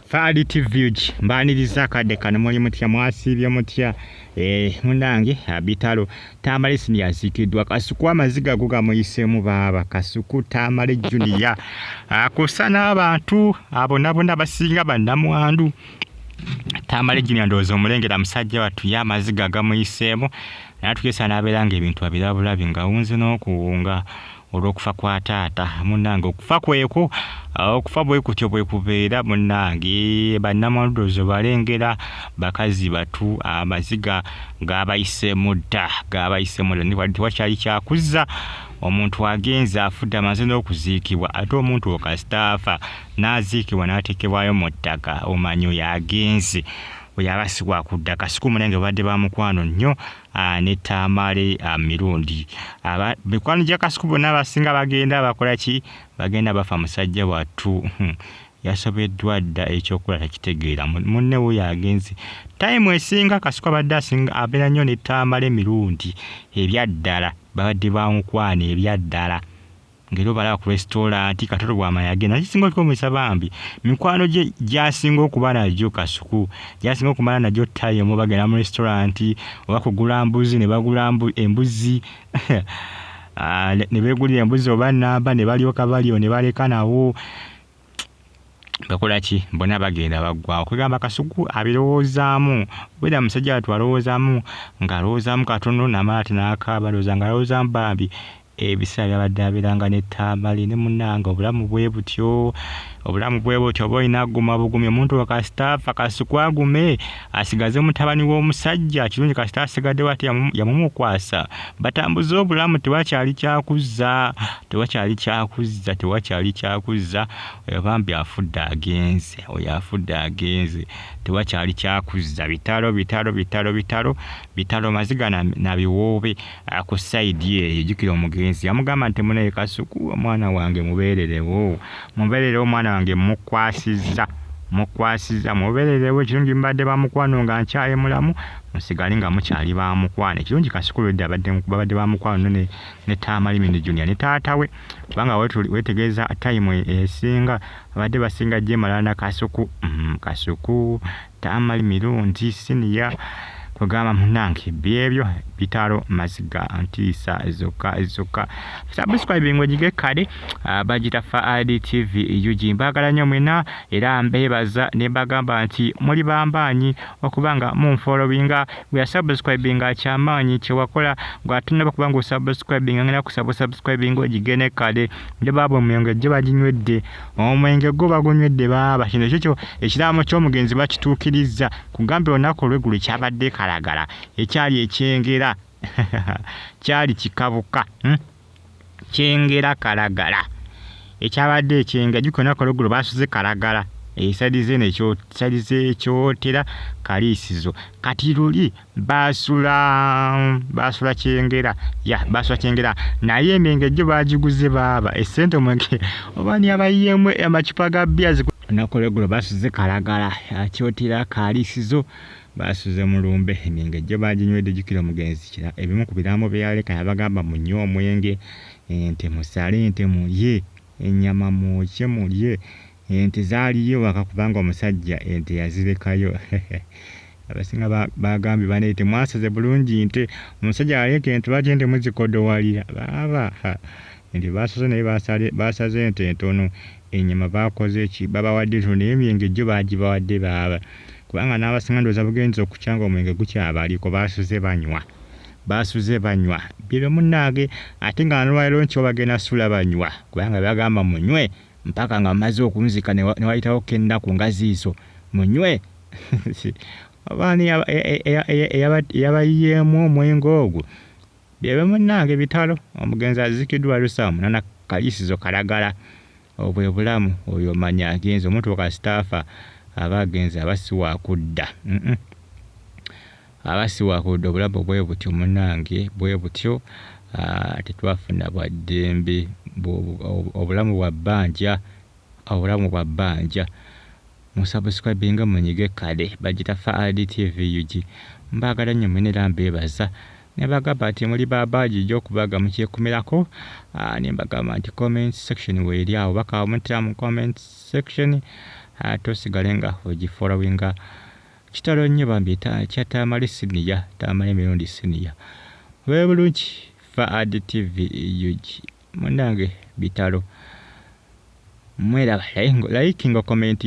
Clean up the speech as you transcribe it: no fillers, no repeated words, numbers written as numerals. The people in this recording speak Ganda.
Faadi TV mbaniriza kadde kano muli mutya mwasibye mutya munange Bitalo Tamale sini yazikiddwa Kasuku amaziga go gamuyisemu baba Kasuku Tamale Junior akusana abantu abonabona basinga bannamwandu Tamale Junior ndozo omulengera musajja watu ya maziga gamuyisemu natukesa naberanga ebintu abirabula bingawunze n'okuwunga olwokufa kwa taata munange okufa kweko okufa bwe kutyo bwe kubeera munange bannamwandu balengera bakazi batu amaziga gabayisemu dda ndi wakyali kyakuzza omuntu agenza afudde amaze n'okuziikibwa ate omuntu okasitaafa n'aziikibwa n'atekebwayo mu ttaka omanyo yagenze oyabasibwa kudda Kasuku mulenge badde ba mukwano nnyo ne Tamale mirundi mikwano gya Kasuku bonna basinga bagenda bakola ki bagenda bafa musajja watu yasobeddwa dda ekyokola takitegeera munne we yagenze time esinga Kasuku abadde asinga abeera nnyo ne Tamale mirundi ebyaddala babadde ba mukwano ebyaddala ngero bala ku restaurant Katoto bwama yagenda kisinga okomesa bambi mikwano gye gyasinga okuba najjo Kasuku gyasinga okumala najjo time bagenda mu restaurant oba kugula mbuzi ne bagula embuzi ne begulira embuzi oba namba ne balyoka balyo ne baleka nawo bakola ki mbona bagenda bagwa okugamba Kasuku abirowoozaamu bwera musajja atwalowoozamu ng'alowoozamu katono namala tinakaaba lowooza ng'alowoozamu bambi ebiseera byabadde abiranga ne Tamale ne munnanga obulamu bwe butyo oba olina aguma bugumi omuntu wakasitaafa Kasuku agume asigaze mutabani w'omusajja kirungi kasita asigadde wati yamumukwasa batambuze obulamu tewakyali kyakuzza oyo bambi afudde agenze tewakyali kyakuzza bitalo maziga na biwoobe ku sayidi eyo jjukira omugenzi yamugamba nti munaye Kasuku omwana wange mubeererewo omwana wange mukwasiza mubeererewo ekirungi mbadde bamukwano nga nkyaye mulamu musigale nga mukyali bamukwano ekirungi Kasuku lwedde babadde bamukwano ne Tamale Mindi Junior ne taata we kubanga wetegeeza time esinga abadde basinga gye malala na Kasuku Tamale mirundi siniya kugamba munange byebyo Bitalo maziga antiisa zokka subscribe ngojige kale bagita Faadi TV mbagala nnyo mwena era mbebaza ne bagamba nti muli bambanyi okubanga munfollowinga we subscribing kyamaanyi kyewakola gwatunaba kubanga subscribing ngena ku subscribing ngojigene kale nde babo omwenge gye baginywedde omwenge go bagunywedde baba kino kyo ekiramo ky'omugenzi bakituukiriza kugambe onako olwegulu kyabadde kalagala ekyali ekyengera kyali kikabuka kyengera kalagala ekyabadde ekyenga jukona kologulu basuze kalagala esadize ekyotera kaliisizo kati luli basula kyengera naye emenge gyo bagiguze baba esente omwenge obani abayiyemu amacupa ga byazi nakologulu basuze kalagala kyotera kaliisizo basuze mulumbe emenge gyo baginywedde jukira omugenzi kira ebimu ku biraamo byaleka yabagamba munnyo omwenge ente musale ente mulye ennyama mwokye mulye ente zaaliyo wakakubanga omusajja ente yazirekayo abasinga bagambye baneete mwasaze bulungi nte omusajja aleka ente lwaki ente muzikodowalira baba ente basaze naye basaze ente ntono ennyama bakoze eki babawadde tono naye emyenge gyo bagibawadde baba kubanga n'abasinga ndowooza bugenzi okukyanga omwenge gukyabaliko basuze banywa biro munnange ate nga nolwaliro nkyo bagenda sula banywa kubanga bagamba munywe mpaka nga maze okunzika ne wayitawo kennaku nga ziiso munywe abaani eyabayiyeemu omwenge ogwo byebe munnange Bitalo omugenzi azikiddwa lusaamu nana kaliisizo kalagala obwe bulamu oyo manya agenze omuntu wakasitaafa abagenzi abasiwa kudda obulamu bwe butyo munnange bwe butyo tetwafuna bwaddembe obulamu bwa bbanja musubscribinga munyige kale bagita Faadi TV mbagala nnyo mwene era mbebaza ne bagamba nti muli babaji gy'okubaga mukyekumirako ne mbagamba nti comment section weeri awo baka mutira mu comment section tosigale nga ogifollowinga kitalo nnyo bambi kya Tamale Senior, Tamale emirundi senior. Bwe bulungi Faad TV UG munange bitalo. Mwera like nga commenting